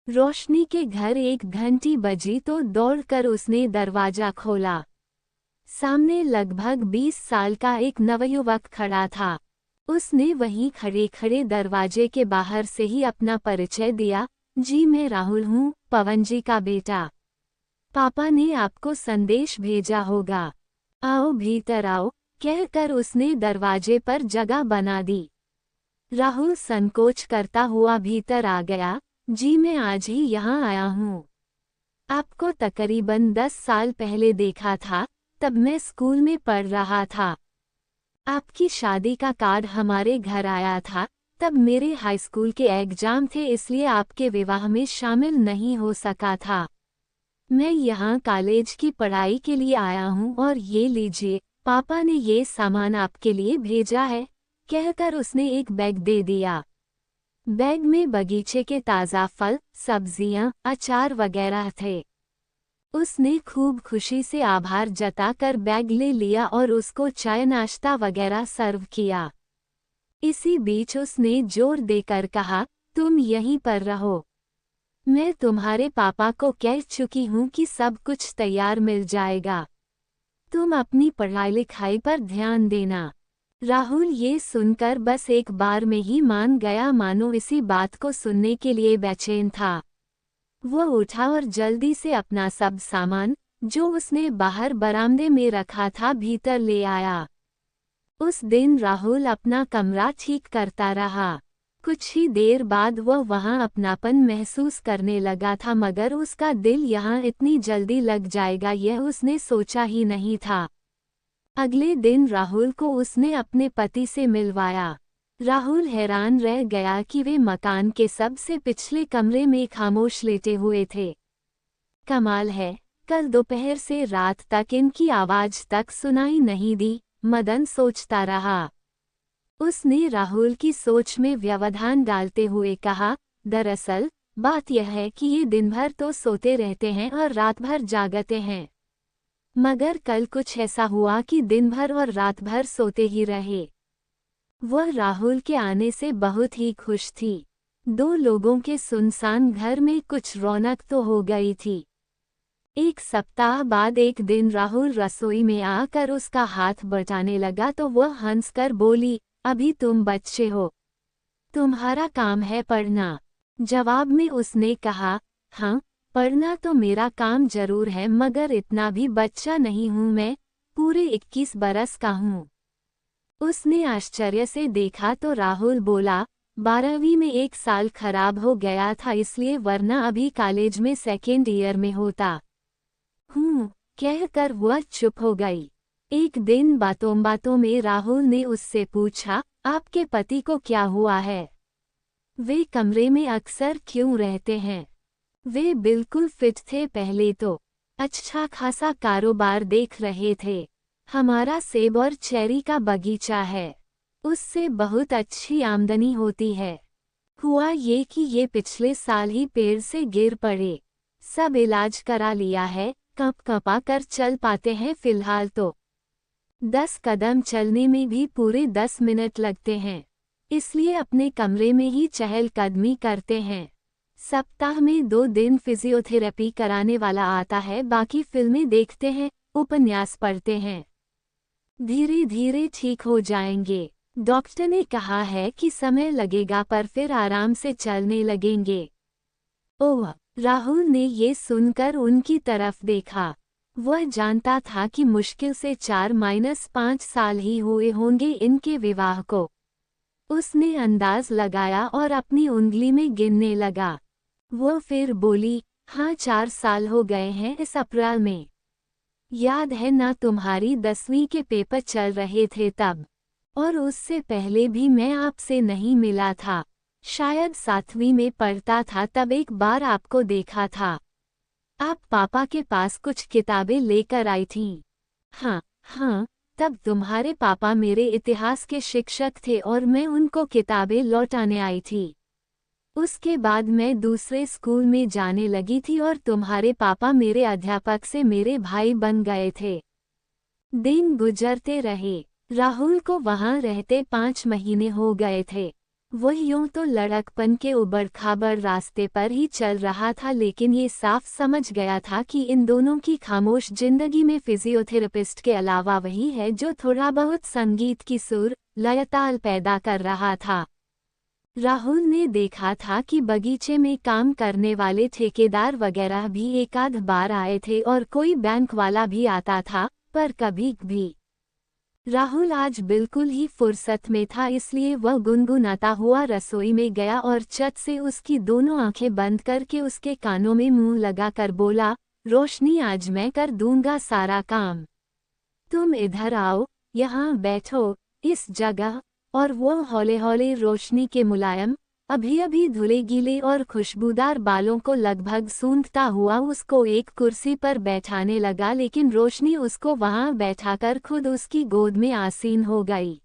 रोशनी के घर 1 घंटी बजी तो दौड़कर उसने दरवाजा खोला। सामने लगभग 20 साल का एक नवयुवक खड़ा था। उसने वहीं खड़े खड़े दरवाजे के बाहर से ही अपना परिचय दिया। जी मैं राहुल हूँ, पवन जी का बेटा। पापा ने आपको संदेश भेजा होगा। आओ भीतर आओ, कहकर उसने दरवाजे पर जगह बना दी। राहुल संकोच करता हुआ भीतर आ गया। जी मैं आज ही यहाँ आया हूँ। आपको तकरीबन 10 साल पहले देखा था, तब मैं स्कूल में पढ़ रहा था। आपकी शादी का कार्ड हमारे घर आया था, तब मेरे हाई स्कूल के एग्जाम थे, इसलिए आपके विवाह में शामिल नहीं हो सका था। मैं यहाँ कॉलेज की पढ़ाई के लिए आया हूँ और ये लीजिए, पापा ने ये सामान आपके लिए भेजा है, कहकर उसने एक बैग दे दिया। बैग में बगीचे के ताज़ा फल, सब्जियां, अचार वगैरह थे। उसने खूब खुशी से आभार जताकर बैग ले लिया और उसको चाय नाश्ता वगैरह सर्व किया। इसी बीच उसने जोर देकर कहा, तुम यहीं पर रहो। मैं तुम्हारे पापा को कह चुकी हूँ कि सब कुछ तैयार मिल जाएगा। तुम अपनी पढ़ाई लिखाई पर ध्यान देना। राहुल ये सुनकर बस एक बार में ही मान गया, मानो इसी बात को सुनने के लिए बेचैन था। वो उठा और जल्दी से अपना सब सामान, जो उसने बाहर बरामदे में रखा था, भीतर ले आया। उस दिन राहुल अपना कमरा ठीक करता रहा। कुछ ही देर बाद वह वहां अपनापन महसूस करने लगा था, मगर उसका दिल यहाँ इतनी जल्दी लग जाएगा यह उसने सोचा ही नहीं था। अगले दिन राहुल को उसने अपने पति से मिलवाया। राहुल हैरान रह गया कि वे मकान के सबसे पिछले कमरे में खामोश लेटे हुए थे। कमाल है, कल दोपहर से रात तक इनकी आवाज तक सुनाई नहीं दी, मदन सोचता रहा। उसने राहुल की सोच में व्यवधान डालते हुए कहा, दरअसल बात यह है कि ये दिन भर तो सोते रहते हैं और रात भर जागते हैं, मगर कल कुछ ऐसा हुआ कि दिन भर और रात भर सोते ही रहे। वह राहुल के आने से बहुत ही खुश थी। 2 लोगों के सुनसान घर में कुछ रौनक तो हो गई थी। 1 सप्ताह बाद एक दिन राहुल रसोई में आकर उसका हाथ बटाने लगा तो वह हंसकर बोली, अभी तुम बच्चे हो, तुम्हारा काम है पढ़ना। जवाब में उसने कहा, हाँ, पढ़ना तो मेरा काम जरूर है, मगर इतना भी बच्चा नहीं हूँ मैं, पूरे 21 बरस का हूँ। उसने आश्चर्य से देखा तो राहुल बोला, 12वीं में 1 साल खराब हो गया था इसलिए, वरना अभी कॉलेज में 2nd ईयर में होता। कहकर वह चुप हो गई। एक दिन बातों बातों में राहुल ने उससे पूछा, आपके पति को क्या हुआ है? वे कमरे में अक्सर क्यों रहते हैं? वे बिल्कुल फिट थे पहले तो, अच्छा खासा कारोबार देख रहे थे। हमारा सेब और चेरी का बगीचा है, उससे बहुत अच्छी आमदनी होती है। हुआ ये कि ये पिछले साल ही पेड़ से गिर पड़े, सब इलाज करा लिया है, कँप कँपा कर चल पाते हैं फिलहाल तो। 10 कदम चलने में भी पूरे 10 मिनट लगते हैं, इसलिए अपने कमरे में ही चहलकदमी करते हैं। सप्ताह में 2 दिन फिजियोथेरेपी कराने वाला आता है, बाकी फिल्में देखते हैं, उपन्यास पढ़ते हैं। धीरे धीरे ठीक हो जाएंगे। डॉक्टर ने कहा है कि समय लगेगा पर फिर आराम से चलने लगेंगे। ओह! राहुल ने ये सुनकर उनकी तरफ देखा। वह जानता था कि मुश्किल से 4-5 साल ही हुए होंगे इनके विवाह को। उसने अंदाज लगाया और अपनी उंगली में गिनने लगा। वो फिर बोली, हाँ 4 साल हो गए हैं इस अप्रैल में। याद है ना, तुम्हारी 10वीं के पेपर चल रहे थे तब, और उससे पहले भी मैं आपसे नहीं मिला था। शायद 7वीं में पढ़ता था तब एक बार आपको देखा था। आप पापा के पास कुछ किताबें लेकर आई थीं। हाँ, तब तुम्हारे पापा मेरे इतिहास के शिक्षक थे और मैं उनको किताबें लौटाने आई थी। उसके बाद मैं दूसरे स्कूल में जाने लगी थी और तुम्हारे पापा मेरे अध्यापक से मेरे भाई बन गए थे। दिन गुजरते रहे। राहुल को वहां रहते 5 महीने हो गए थे। वो यूं तो लड़कपन के उबड़-खाबड़ रास्ते पर ही चल रहा था, लेकिन ये साफ समझ गया था कि इन दोनों की खामोश जिंदगी में फिजियोथेरेपिस्ट के अलावा वही है जो थोड़ा बहुत संगीत की सुर, लय ताल पैदा कर रहा था। राहुल ने देखा था कि बगीचे में काम करने वाले ठेकेदार वगैरह भी एक आध बार आए थे और कोई बैंक वाला भी आता था, पर कभी भी राहुल आज बिल्कुल ही फुर्सत में था, इसलिए वह गुनगुनाता हुआ रसोई में गया और चट से उसकी दोनों आंखें बंद करके उसके कानों में मुंह लगाकर बोला, रोशनी, आज मैं कर दूंगा सारा काम। तुम इधर आओ, यहाँ बैठो, इस जगह। और वो हौले हौले रोशनी के मुलायम, अभी अभी धुले गीले और खुशबूदार बालों को लगभग सूंघता हुआ उसको एक कुर्सी पर बैठाने लगा, लेकिन रोशनी उसको वहां बैठाकर खुद उसकी गोद में आसीन हो गई।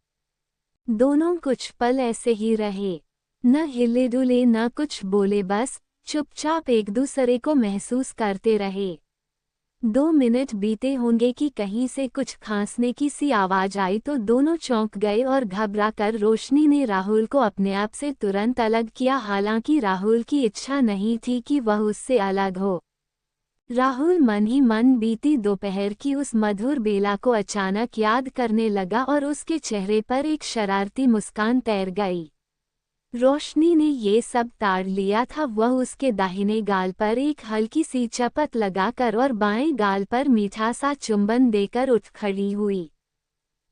दोनों कुछ पल ऐसे ही रहे, न हिले डुले न कुछ बोले, बस चुपचाप एक दूसरे को महसूस करते रहे। 2 मिनट बीते होंगे कि कहीं से कुछ खांसने की सी आवाज आई तो दोनों चौंक गए और घबराकर रोशनी ने राहुल को अपने आप से तुरंत अलग किया, हालांकि राहुल की इच्छा नहीं थी कि वह उससे अलग हो। राहुल मन ही मन बीती दोपहर की उस मधुर बेला को अचानक याद करने लगा और उसके चेहरे पर एक शरारती मुस्कान तैर गई। रोशनी ने ये सब ताड़ लिया था। वह उसके दाहिने गाल पर एक हल्की सी चपत लगाकर और बाएं गाल पर मीठा सा चुंबन देकर उठ खड़ी हुई।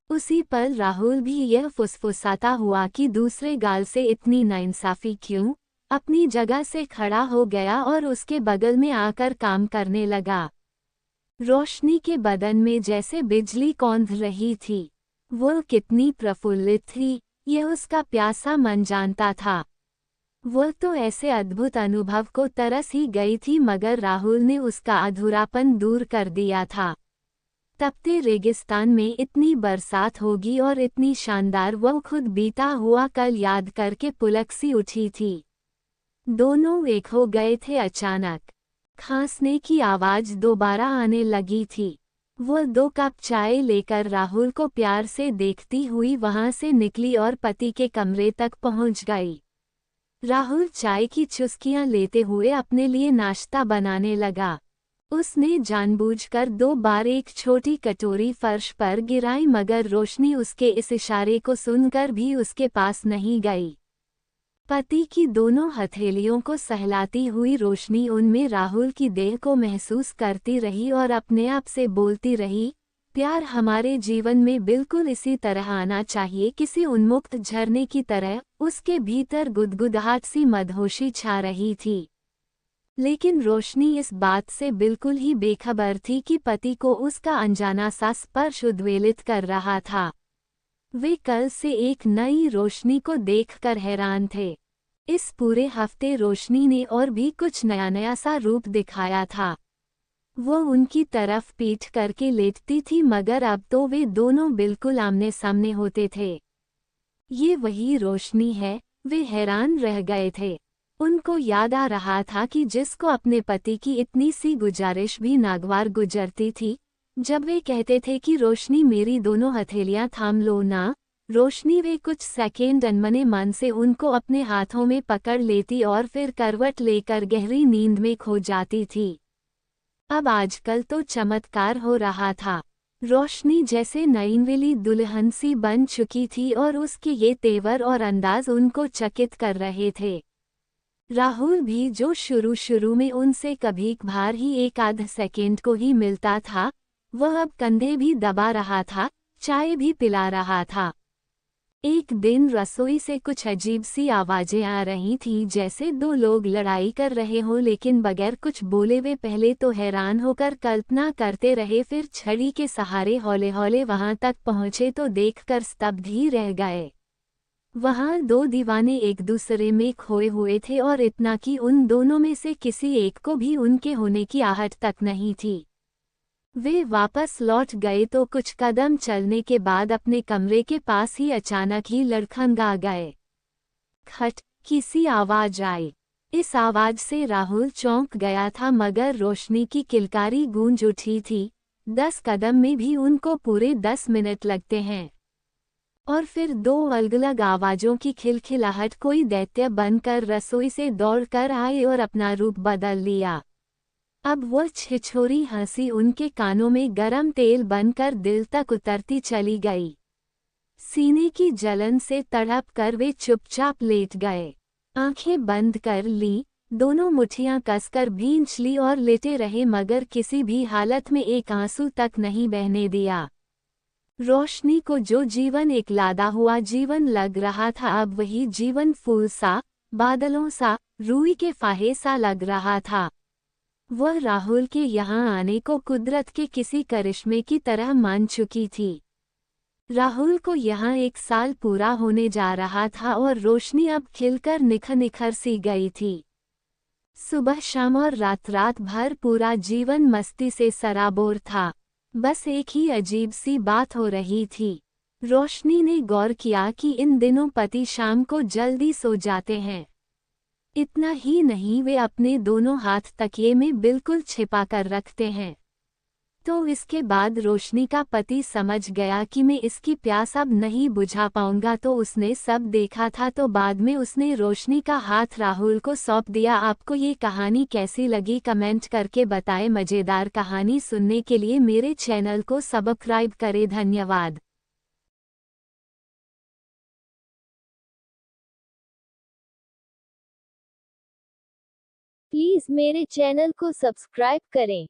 उसी पल राहुल भी यह फुसफुसाता हुआ कि दूसरे गाल से इतनी नाइंसाफी क्यों, अपनी जगह से खड़ा हो गया और उसके बगल में आकर काम करने लगा। रोशनी के बदन में जैसे बिजली कौंध रही थी। वो कितनी प्रफुल्लित थी, यह उसका प्यासा मन जानता था। वह तो ऐसे अद्भुत अनुभव को तरस ही गई थी, मगर राहुल ने उसका अधूरापन दूर कर दिया था। तपते रेगिस्तान में इतनी बरसात होगी और इतनी शानदार, वह खुद बीता हुआ कल याद करके पुलक सी उठी थी। दोनों एक हो गए थे। अचानक खांसने की आवाज दोबारा आने लगी थी। वह 2 कप चाय लेकर राहुल को प्यार से देखती हुई वहां से निकली और पति के कमरे तक पहुंच गई। राहुल चाय की चुस्कियां लेते हुए अपने लिए नाश्ता बनाने लगा। उसने जानबूझकर 2 बार एक छोटी कटोरी फर्श पर गिराई, मगर रोशनी उसके इस इशारे को सुनकर भी उसके पास नहीं गई। पति की दोनों हथेलियों को सहलाती हुई रोशनी उनमें राहुल की देह को महसूस करती रही और अपने आप से बोलती रही, प्यार हमारे जीवन में बिल्कुल इसी तरह आना चाहिए, किसी उन्मुक्त झरने की तरह। उसके भीतर गुदगुदाहट सी मदहोशी छा रही थी, लेकिन रोशनी इस बात से बिल्कुल ही बेखबर थी कि पति को उसका अनजाना सा स्पर्श उद्वेलित कर रहा था। वे कल से एक नई रोशनी को देखकर हैरान थे। इस पूरे हफ्ते रोशनी ने और भी कुछ नया नया सा रूप दिखाया था। वो उनकी तरफ पीठ करके लेटती थी, मगर अब तो वे दोनों बिल्कुल आमने सामने होते थे। ये वही रोशनी है, वे हैरान रह गए थे। उनको याद आ रहा था कि जिसको अपने पति की इतनी सी गुजारिश भी नागवार गुजरती थी, जब वे कहते थे कि रोशनी मेरी दोनों हथेलियां थाम लो ना। रोशनी वे कुछ सेकेंड अनमने मन से उनको अपने हाथों में पकड़ लेती और फिर करवट लेकर गहरी नींद में खो जाती थी। अब आजकल तो चमत्कार हो रहा था। रोशनी जैसे नईनवेली दुल्हन सी बन चुकी थी और उसके ये तेवर और अंदाज उनको चकित कर रहे थे। राहुल भी, जो शुरू शुरू में उनसे कभी कभार ही एक आध सेकेंड को ही मिलता था, वह अब कंधे भी दबा रहा था, चाय भी पिला रहा था। एक दिन रसोई से कुछ अजीब सी आवाजें आ रही थीं, जैसे 2 लोग लड़ाई कर रहे हों, लेकिन बगैर कुछ बोले वे पहले तो हैरान होकर कल्पना करते रहे, फिर छड़ी के सहारे हौले हौले वहां तक पहुंचे तो देखकर स्तब्ध ही रह गए। वहां 2 दीवाने एक दूसरे में खोए हुए थे और इतना कि उन दोनों में से किसी एक को भी उनके होने की आहट तक नहीं थी। वे वापस लौट गए तो कुछ कदम चलने के बाद अपने कमरे के पास ही अचानक ही लड़खड़ा गए। खट की सी आवाज आई। इस आवाज से राहुल चौंक गया था, मगर रोशनी की किलकारी गूंज उठी थी, 10 कदम में भी उनको पूरे 10 मिनट लगते हैं। और फिर दो अलग-अलग आवाजों की खिलखिलाहट कोई दैत्य बनकर रसोई से दौड़कर आए और अपना रूप बदल लिया। अब वो छिछोरी हंसी उनके कानों में गरम तेल बनकर दिल तक उतरती चली गई। सीने की जलन से तड़प कर वे चुपचाप लेट गए। आंखें बंद कर ली, दोनों मुट्ठियां कसकर भींच ली और लेटे रहे मगर किसी भी हालत में एक आंसू तक नहीं बहने दिया। रोशनी को जो जीवन एक लादा हुआ जीवन लग रहा था अब वही जीवन फूल सा, बादलों सा, रूई के फाहे सा लग रहा था। वह राहुल के यहाँ आने को कुदरत के किसी करिश्मे की तरह मान चुकी थी। राहुल को यहाँ 1 साल पूरा होने जा रहा था और रोशनी अब खिलकर निखर सी गई थी। सुबह शाम और रात भर पूरा जीवन मस्ती से सराबोर था। बस एक ही अजीब सी बात हो रही थी। रोशनी ने गौर किया कि इन दिनों पति शाम को जल्दी सो जाते हैं। इतना ही नहीं वे अपने दोनों हाथ तकिए में बिल्कुल छिपा कर रखते हैं। तो इसके बाद रोशनी का पति समझ गया कि मैं इसकी प्यास अब नहीं बुझा पाऊंगा तो उसने सब देखा था तो बाद में उसने रोशनी का हाथ राहुल को सौंप दिया। आपको ये कहानी कैसी लगी कमेंट करके बताएं। मज़ेदार कहानी सुनने के लिए मेरे चैनल को सब्सक्राइब करें। धन्यवाद। प्लीज मेरे चैनल को सब्सक्राइब करें।